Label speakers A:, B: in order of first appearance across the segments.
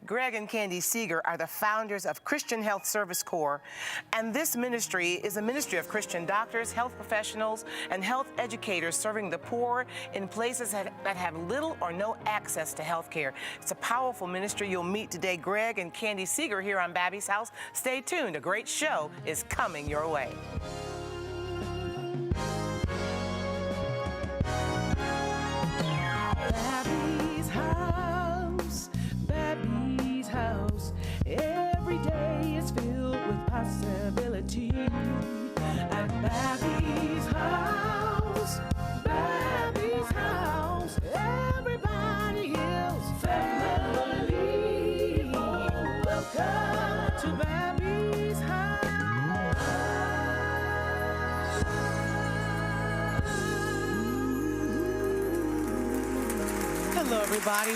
A: Greg and Candy Seager are the founders of Christian Health Service Corps, and this ministry is a ministry of Christian doctors, health professionals, and health educators serving the poor in places that have little or no access to health care. It's a powerful ministry. You'll meet today Greg and Candy Seager here on Babbie's House. Stay tuned. A great show is coming your way.
B: Babbie's house, Babbie's house. Every day is filled with possibility. At Babbie's house, Babbie's house. Everybody is family. Welcome to Babbie's house.
A: Hello, everybody.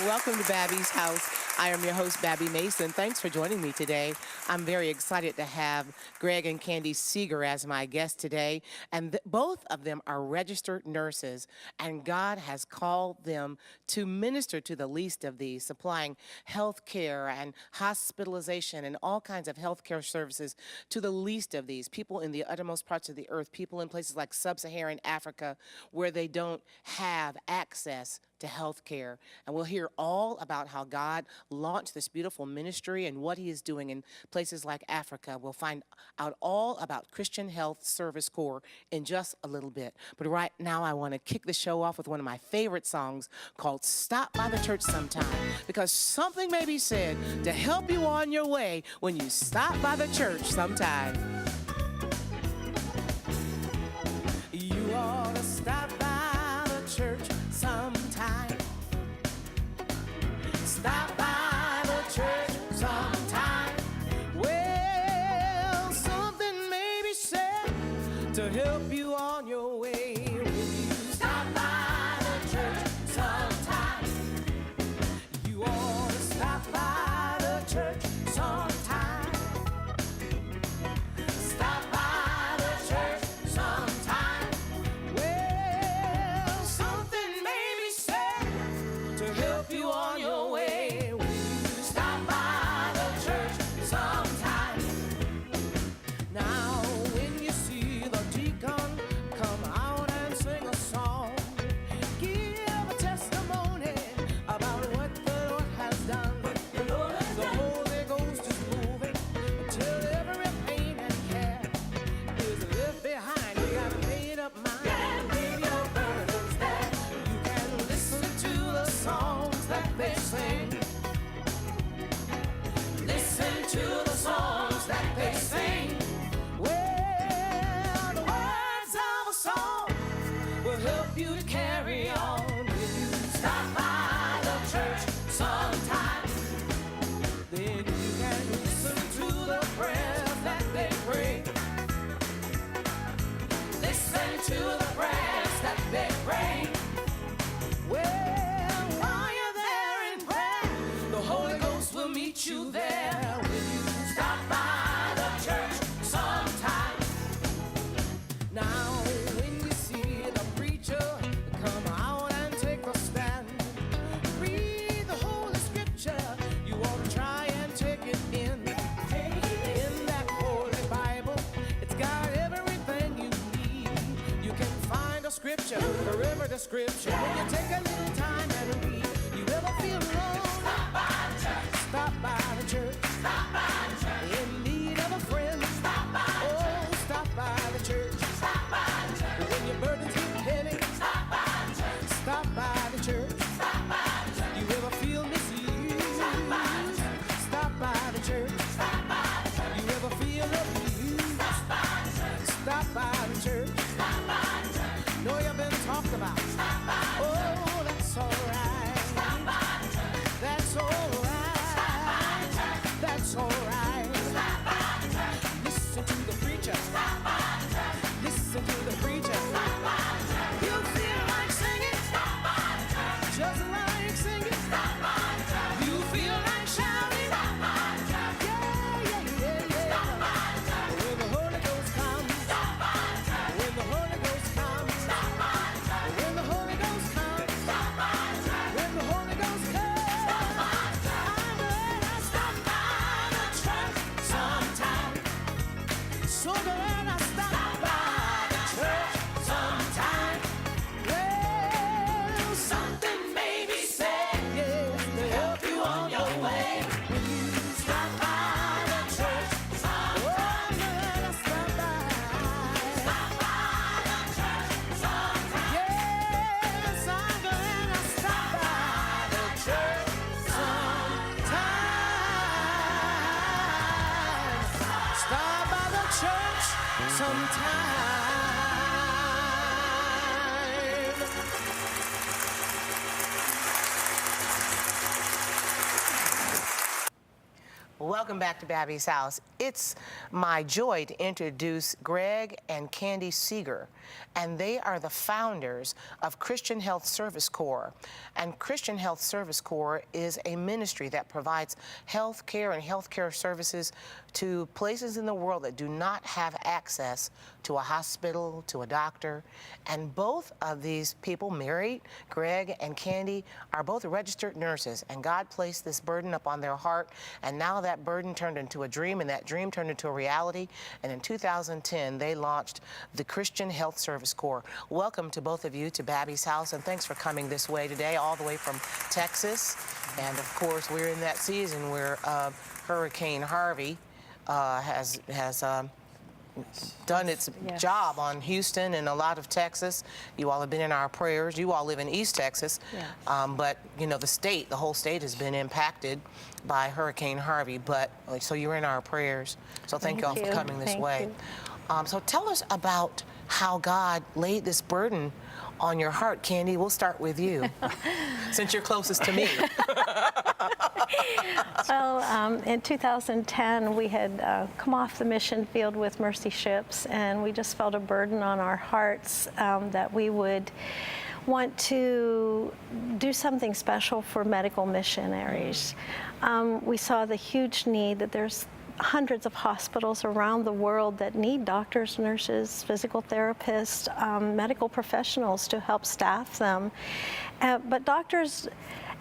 A: Welcome to Babbie's House. I am your host, Babbie Mason. Thanks for joining me today. I'm very excited to have Greg and Candy Seager as my guests today. And both of them are registered nurses, and God has called them to minister to the least of these, supplying health care and hospitalization and all kinds of health care services to the least of these, people in the uttermost parts of the earth, people in places like sub-Saharan Africa where they don't have access to health care. And we'll hear all about how God launched this beautiful ministry and what he is doing in places like Africa. We'll find out all about Christian Health Service Corps in just a little bit. But right now I want to kick the show off with one of my favorite songs called Stop by the Church Sometime, because something may be said to help you on your way when you stop by the church sometime. You ought to stop by the church sometime. Stop by the church sometime. Well, something may be said to help you on your way. When you stop by the church sometime, you ought to stop by the church sometime. Stop by the church sometime. Well, something may be said to help you on your way. When you stop by the church sometime. Now, when you see the deacon come out and sing a song, give a testimony about what the Lord has done. The Holy Ghost is moving until every pain and care is left behind. You got a made up mind, leave your burdens there. You can listen to the songs that they sing. Listen to the songs that they sing. Well, the words of a song will help you to carry on. If you stop by the church sometime, then you can listen to the prayers that they pray. Listen to the prayers that they pray. Well, while you're there in prayer, the Holy Ghost will meet you there. When you stop by the church sometime. Now, when you see the preacher come out and take a stand, read the Holy Scripture. You ought to try and take it in. In that Holy Bible, it's got everything you need. You can find a scripture for every description. When you take a little time and read, you ever feel alone? Stop by the church. Stop by the church. Stop by the church. In need of a friend. Stop by the church. Oh, stop by the church. Stop by the church. When your burdens get heavy. Stop by the church. Stop by the church. Stop by the church. You ever feel misused? Stop by the church. Stop by the church. Stop by the church. You ever feel abused? Stop by the church. Stop by the church. Stop by the church. Know you've been talked about. Stop by the church. Oh, that's all right. sometime. Welcome back to Babbie's House. It's my joy to introduce Greg and Candy Seager, and they are the founders of Christian Health Service Corps. And Christian Health Service Corps is a ministry that provides health care and health care services to places in the world that do not have access to a hospital, to a doctor. And both of these people, Mary, Greg, and Candy, are both registered nurses, and God placed this burden upon their heart, and now that burden turned into a dream, and that dream turned into a reality. And in 2010, they launched the Christian Health Service Corps. Welcome to both of you to Babbie's House, and thanks for coming this way today, all the way from Texas. And of course, we're in that season where Hurricane Harvey has done its job on Houston and a lot of Texas. You all have been in our prayers. You all live in East Texas, but you know the whole state has been impacted by Hurricane Harvey. But so you're in our prayers. So thank you all for coming this way. So tell us about how God laid this burden on your heart, Candy. We'll start with you, since you're closest to me.
C: Well, in 2010, we had come off the mission field with Mercy Ships, and we just felt a burden on our hearts that we would want to do something special for medical missionaries. We saw the huge need that there's hundreds of hospitals around the world that need doctors, nurses, physical therapists, medical professionals to help staff them. But doctors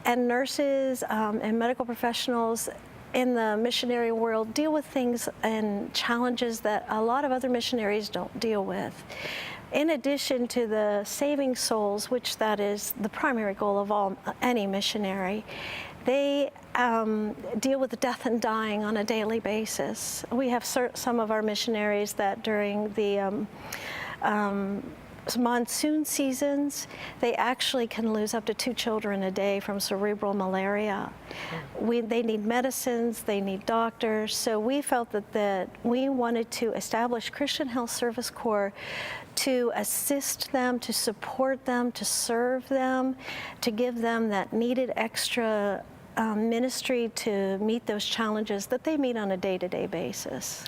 C: and nurses and medical professionals in the missionary world deal with things and challenges that a lot of other missionaries don't deal with. In addition to the saving souls, which that is the primary goal of any missionary, they deal with death and dying on a daily basis. We have some of our missionaries that during the monsoon seasons, they actually can lose up to 2 children a day from cerebral malaria. They need medicines, they need doctors, so we felt that we wanted to establish Christian Health Service Corps to assist them, to support them, to serve them, to give them that needed extra ministry to meet those challenges that they meet on a day-to-day basis.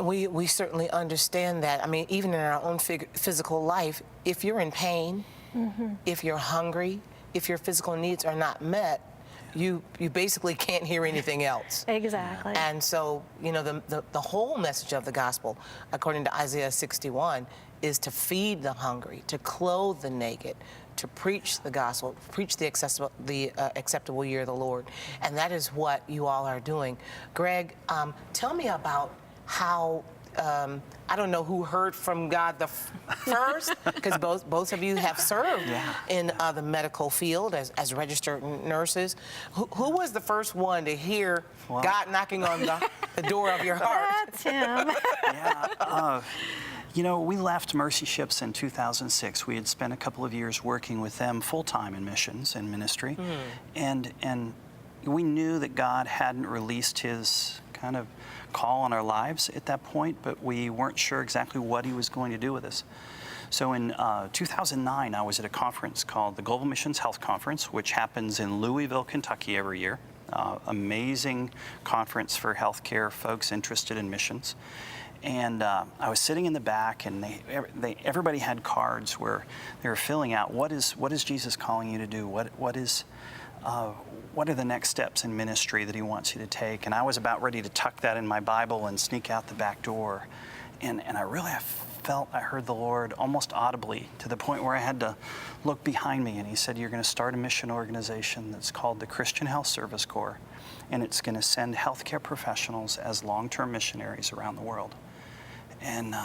A: We certainly understand that. I mean, even in our own physical life, if you're in pain, if you're hungry, if your physical needs are not met, you basically can't hear anything else.
C: Exactly.
A: And so, you know, the whole message of the gospel, according to Isaiah 61, is to feed the hungry, to clothe the naked, to preach the gospel, preach the acceptable year of the Lord. And that is what you all are doing. Greg, tell me about how, I don't know who heard from God the first, because both of you have served in the medical field as registered nurses. Who was the first one to hear God knocking on the door of your heart?
C: That's him.
D: You know, we left Mercy Ships in 2006. We had spent a couple of years working with them full-time in missions and ministry. And we knew that God hadn't released his kind of call on our lives at that point, but we weren't sure exactly what he was going to do with us. So in 2009, I was at a conference called the Global Missions Health Conference, which happens in Louisville, Kentucky every year. Amazing conference for healthcare folks interested in missions. And I was sitting in the back, and everybody had cards where they were filling out what is Jesus calling you to do? What are the next steps in ministry that he wants you to take? And I was about ready to tuck that in my Bible and sneak out the back door, and I really felt I heard the Lord almost audibly, to the point where I had to look behind me, and he said, "You're going to start a mission organization that's called the Christian Health Service Corps, and it's going to send healthcare professionals as long-term missionaries around the world." And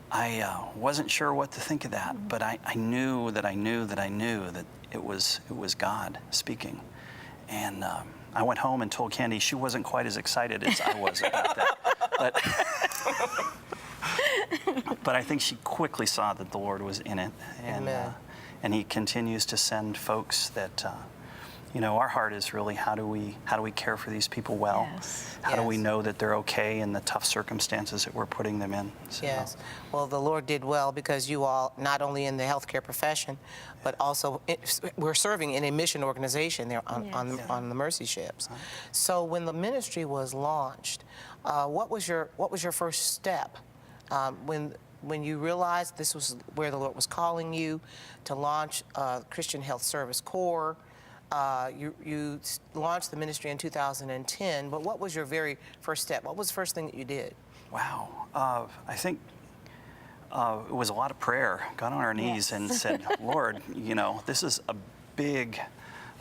D: I wasn't sure what to think of that, but I knew that it was God speaking. And I went home and told Candy she wasn't quite as excited as I was about that. But I think she quickly saw that the Lord was in it, and he continues to send folks that our heart is really how do we care for these people well?
C: Yes.
D: How do we
E: Yes.
D: know that they're okay in the tough circumstances that we're putting them in? So,
E: Yes. Well, the Lord did well because you all, not only in the healthcare profession, but also we're serving in a mission organization there
C: Yes.
E: on the Mercy Ships. So when the ministry was launched, what was your first step when you realized this was where the Lord was calling you to launch Christian Health Service Corps? You launched the ministry in 2010, but what was your very first step? What was the first thing that you did?
D: wow. I think it was a lot of prayer. Got on our knees and said, Lord, this is a big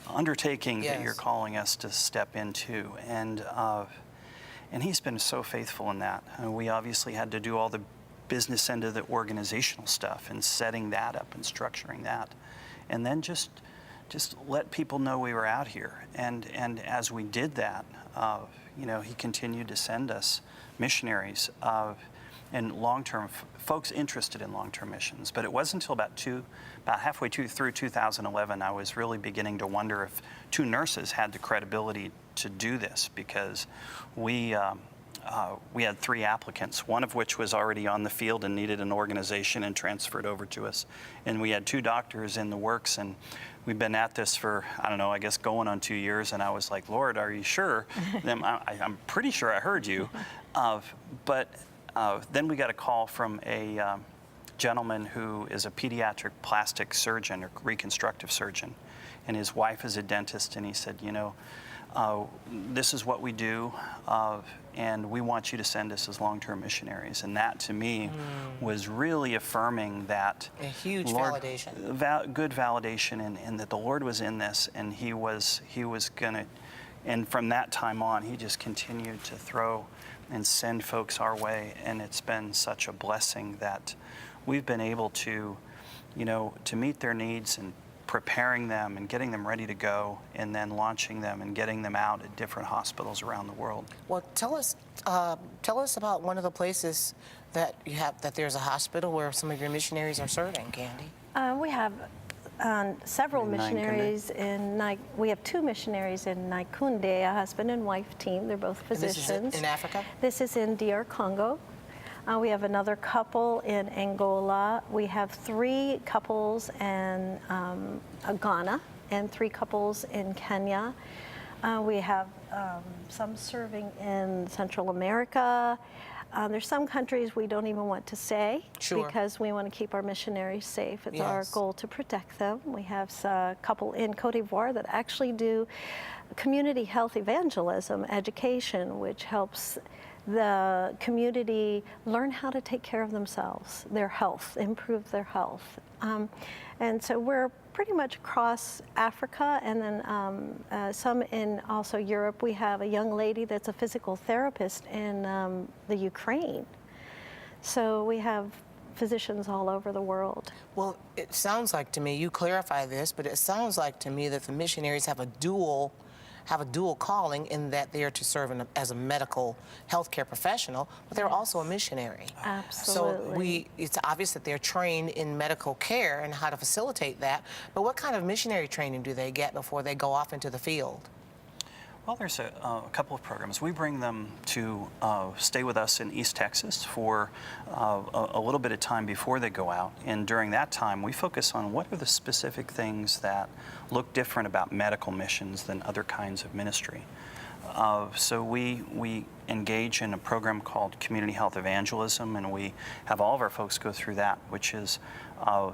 D: undertaking that you're
E: Yes.
D: calling us to step into. And he's been so faithful in that. We obviously had to do all the business end of the organizational stuff and setting that up and structuring that. And then just let people know we were out here. And as we did that, he continued to send us missionaries and long-term folks interested in long-term missions. But it wasn't until about halfway through 2011, I was really beginning to wonder if two nurses had the credibility to do this, because we had 3 applicants, one of which was already on the field and needed an organization and transferred over to us. And we had 2 doctors in the works, and we've been at this for, I don't know, I guess going on 2 years. And I was like, Lord, are you sure? I'm pretty sure I heard you. But then we got a call from a gentleman who is a pediatric plastic surgeon or reconstructive surgeon. And his wife is a dentist, and he said, this is what we do, and we want you to send us as long-term missionaries. And that, to me, was really affirming that
E: A huge
D: Lord,
E: validation.
D: good validation, and that the Lord was in this, and He was gonna. And from that time on, He just continued to throw and send folks our way, and it's been such a blessing that we've been able to, to meet their needs and preparing them and getting them ready to go, and then launching them and getting them out at different hospitals around the world.
E: Well, tell us about one of the places that you have, that there's a hospital where some of your missionaries are serving, Candy.
C: We have several
D: In Nyankunde.
C: missionaries we have 2 missionaries in Nyankunde, a husband and wife team. They're both
E: And this
C: physicians.
E: is in Africa?
C: This is in DR Congo. We have another couple in Angola. We have 3 couples in Ghana and 3 couples in Kenya. We have some serving in Central America. There's some countries we don't even want to say
E: Sure.
C: because we want to keep our missionaries safe. It's our
E: Yes.
C: goal to protect them. We have a couple in Cote d'Ivoire that actually do community health evangelism education, which helps the community learn how to take care of themselves, their health, improve their health. And so we're pretty much across Africa, and then some in also Europe. We have a young lady that's a physical therapist in the Ukraine. So we have physicians all over the world.
E: Well, it sounds like to me, you clarify this, but it sounds like to me that the missionaries have a dual calling, in that they are to serve as a medical healthcare professional, but they're also a missionary.
C: Absolutely.
E: So it's obvious that they're trained in medical care and how to facilitate that, but what kind of missionary training do they get before they go off into the field?
D: Well, there's a couple of programs. We bring them to stay with us in East Texas for a little bit of time before they go out. And during that time, we focus on what are the specific things that look different about medical missions than other kinds of ministry. So we engage in a program called Community Health Evangelism, and we have all of our folks go through that, which is,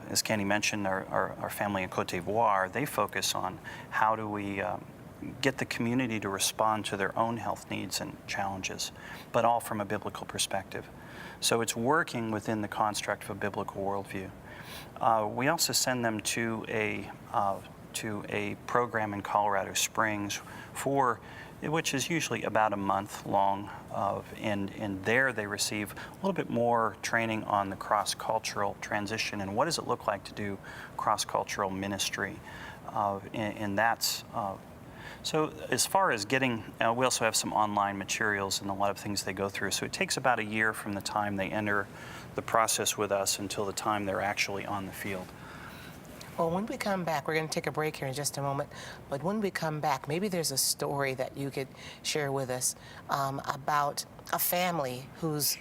D: as Candy mentioned, our family in Cote d'Ivoire. They focus on how do we get the community to respond to their own health needs and challenges, but all from a biblical perspective. So it's working within the construct of a biblical worldview. We also send them to a program in Colorado Springs which is usually about a month long, and there they receive a little bit more training on the cross-cultural transition and what does it look like to do cross-cultural ministry, and that's so as far as getting, we also have some online materials and a lot of things they go through. So it takes about a year from the time they enter the process with us until the time they're actually on the field.
E: Well, when we come back, we're going to take a break here in just a moment, but when we come back, maybe there's a story that you could share with us about a family whose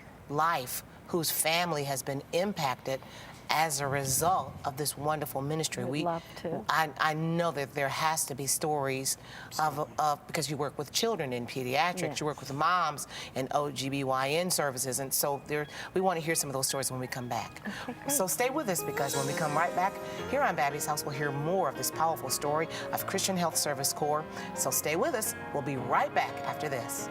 E: family has been impacted as a result of this wonderful ministry.
C: We'd love to.
E: I know that there has to be stories of because you work with children in pediatrics,
C: Yes.
E: you work with moms in OGBYN services, and so we want to hear some of those stories when we come back.
C: Okay, great.
E: So stay with us, because when we come right back here on Babbie's House, we'll hear more of this powerful story of Christian Health Service Corps. So stay with us. We'll be right back after this.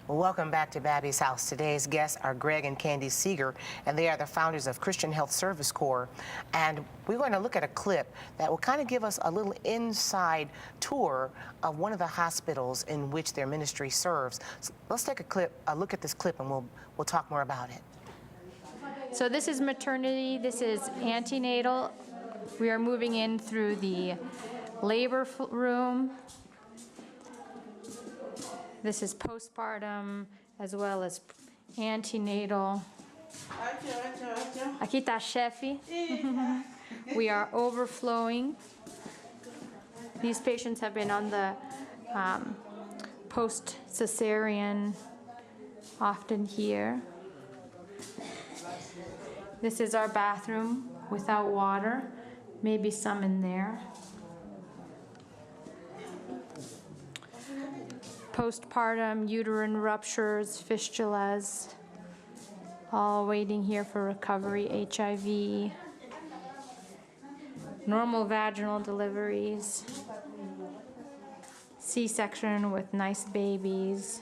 E: Welcome back to Babbie's House. Today's guests are Greg and Candy Seager, and they are the founders of Christian Health Service Corps. And we're going to look at a clip that will kind of give us a little inside tour of one of the hospitals in which their ministry serves. So let's take a look at this clip, and we'll talk more about it.
F: So this is maternity, this is antenatal. We are moving in through the labor room. This is postpartum as well as antenatal. Aqui tá a chefe. We are overflowing. These patients have been on the post-cesarean often here. This is our bathroom without water, maybe some in there. Postpartum uterine ruptures, fistulas, all waiting here for recovery, HIV, normal vaginal deliveries, C-section with nice babies,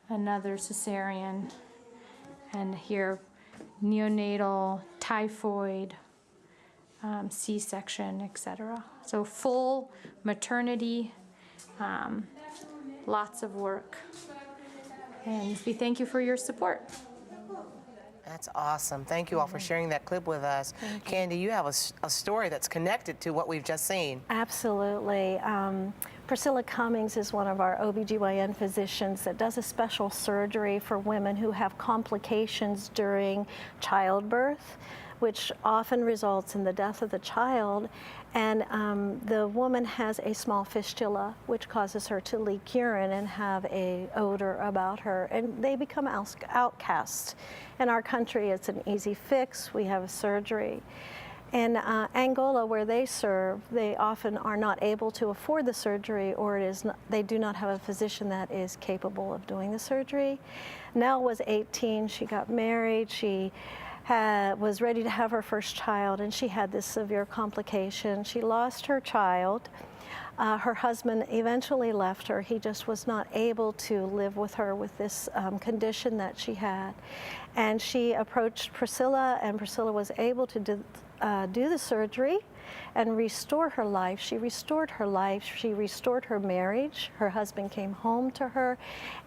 F: another cesarean, and here neonatal, typhoid, C-section, etc. So full maternity. Lots of work, and we thank you for your support.
E: That's awesome. Thank you all for sharing that clip with us. Candy, you have a story that's connected to what we've just seen.
C: Absolutely. Priscilla Cummings is one of our OBGYN physicians that does a special surgery for women who have complications during childbirth, which often results in the death of the child. And the woman has a small fistula, which causes her to leak urine and have an odor about her. And they become outcasts. In our country, it's an easy fix. We have a surgery. In Angola, where they serve, they often are not able to afford the surgery, or they do not have a physician that is capable of doing the surgery. Nell was 18. She got married. She was ready to have her first child, and she had this severe complication. She lost her child. Her husband eventually left her. He just was not able to live with her with this condition that she had. And she approached Priscilla, and Priscilla was able to do the surgery and restore her life. She restored her life. She restored her marriage. Her husband came home to her,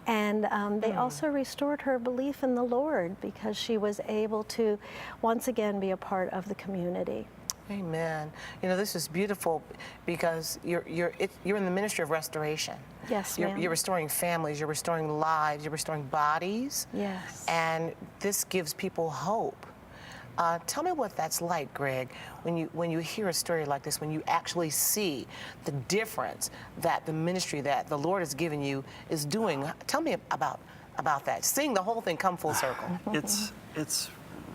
C: and they also restored her belief in the Lord, because she was able to once again be a part of the community.
E: Amen. You know, this is beautiful, because you're in the ministry of restoration.
C: Yes, ma'am.
E: You're restoring families, you're restoring lives, you're restoring bodies.
C: Yes.
E: And this gives people hope. Tell me what that's like, Greg, when you hear a story like this, when you actually see the difference that the ministry that the Lord has given you is doing. Tell me about that, seeing the whole thing come full circle.
D: It's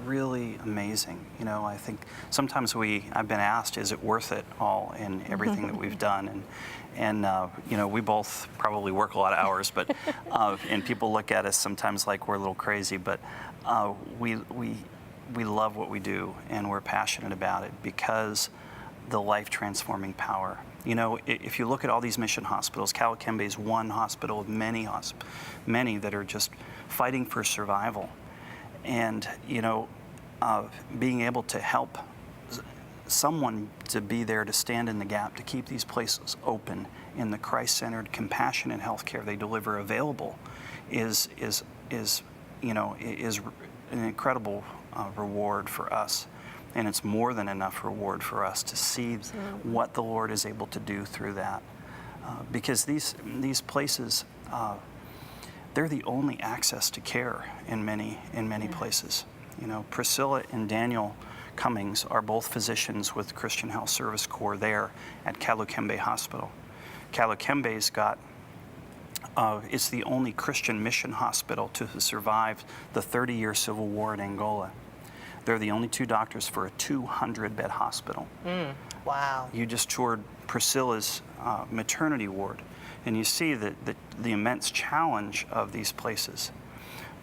D: really amazing. You know, I think sometimes I've been asked, is it worth it all in everything that we've done? And you know, we both probably work a lot of hours, but and people look at us sometimes like we're a little crazy, but we love what we do, and we're passionate about it because the life-transforming power. You know, if you look at all these mission hospitals, Kawakembe is one hospital of many that are just fighting for survival. And, you know, being able to help someone to be there to stand in the gap, to keep these places open in the Christ-centered, compassionate healthcare they deliver available is an incredible reward for us. And it's more than enough reward for us to see what the Lord is able to do through that. Because these places, they're the only access to care in many places. You know, Priscilla and Daniel Cummings are both physicians with Christian Health Service Corps there at Kalukembe Hospital. Kalukembe's got it's the only Christian mission hospital to have survived the 30-year civil war in Angola. They're the only two doctors for a 200-bed hospital.
E: Wow.
D: You just toured Priscilla's maternity ward, and you see the immense challenge of these places.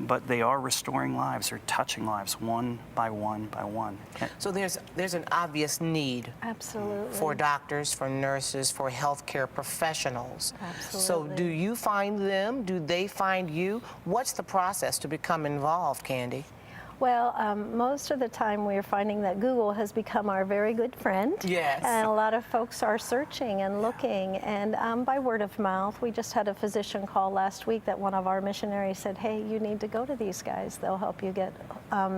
D: But they are restoring lives. They're touching lives one by one by one.
E: So there's an obvious need
C: Absolutely.
E: for doctors, for nurses, for healthcare professionals.
C: Absolutely.
E: So do you find them? Do they find you? What's the process to become involved, Candy?
C: Well, most of the time we're finding that Google has become our very good friend.
E: Yes.
C: And a lot of folks are searching and looking, and by word of mouth. We just had a physician call last week that one of our missionaries said, hey, you need to go to these guys. They'll help you get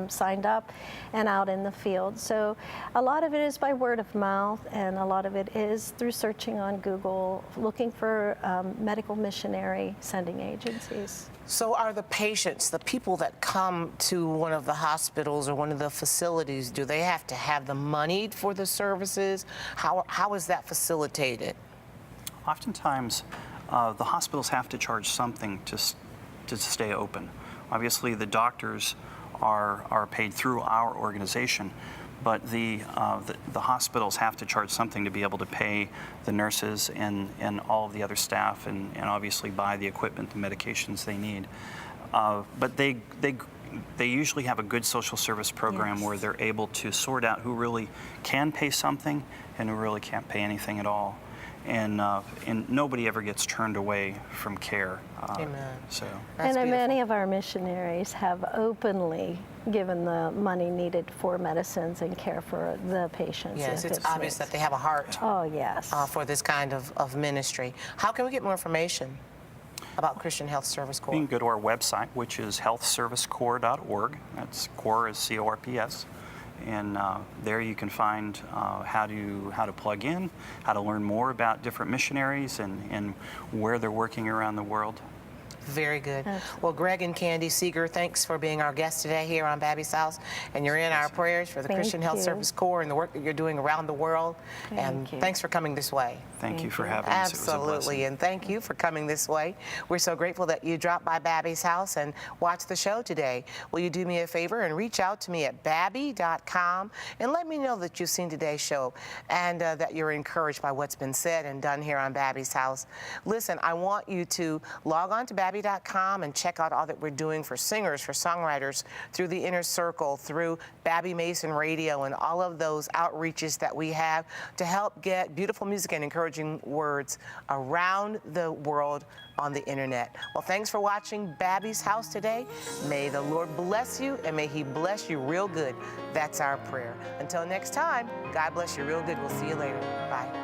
C: signed up and out in the field. So a lot of it is by word of mouth, and a lot of it is through searching on Google, looking for medical missionary sending agencies.
E: So are the patients, the people that come to one of the hospitals or one of the facilities, do they have to have the money for the services? How is that facilitated?
D: Oftentimes, the hospitals have to charge something to stay open. Obviously, the doctors are paid through our organization, but the hospitals have to charge something to be able to pay the nurses and all of the other staff, and obviously buy the equipment, the medications they need. But they usually have a good social service program
C: Yes.
D: where they're able to sort out who really can pay something and who really can't pay anything at all. And nobody ever gets turned away from care.
E: Amen.
D: So.
E: That's
C: And many
E: beautiful.
C: of our missionaries have openly given the money needed for medicines and care for the patients.
E: Yes,
C: if
E: it's obvious
C: needs.
E: that they have a heart
C: Oh, yes.
E: for this kind of ministry. How can we get more information about Christian Health Service
D: You
E: Corps?
D: can go to our website, which is healthservicecorps.org. That's Corps is C-O-R-P-S. And there you can find how to plug in, how to learn more about different missionaries and where they're working around the world.
E: Very good.
C: Absolutely.
E: Well, Greg and Candy Seager, thanks for being our guests today here on Babbie's House. And you're in our prayers for the
C: Thank
E: Christian Health
C: you.
E: Service Corps and the work that you're doing around the world. And
C: Thank you.
E: thanks for coming this way.
D: Thank you for
C: you.
D: having us. It was a
E: Absolutely,
D: blessing.
E: and thank you for coming this way. We're so grateful that you dropped by Babbie's house and watched the show today. Will you do me a favor and reach out to me at babbie.com and let me know that you've seen today's show and that you're encouraged by what's been said and done here on Babbie's house. Listen, I want you to log on to babbie.com and check out all that we're doing for singers, for songwriters, through the Inner Circle, through Babbie Mason Radio, and all of those outreaches that we have to help get beautiful music and encouraging words around the world on the internet. Well, thanks for watching Babbie's House today. May the Lord bless you, and may He bless you real good. That's our prayer. Until next time, God bless you real good. We'll see you later. Bye.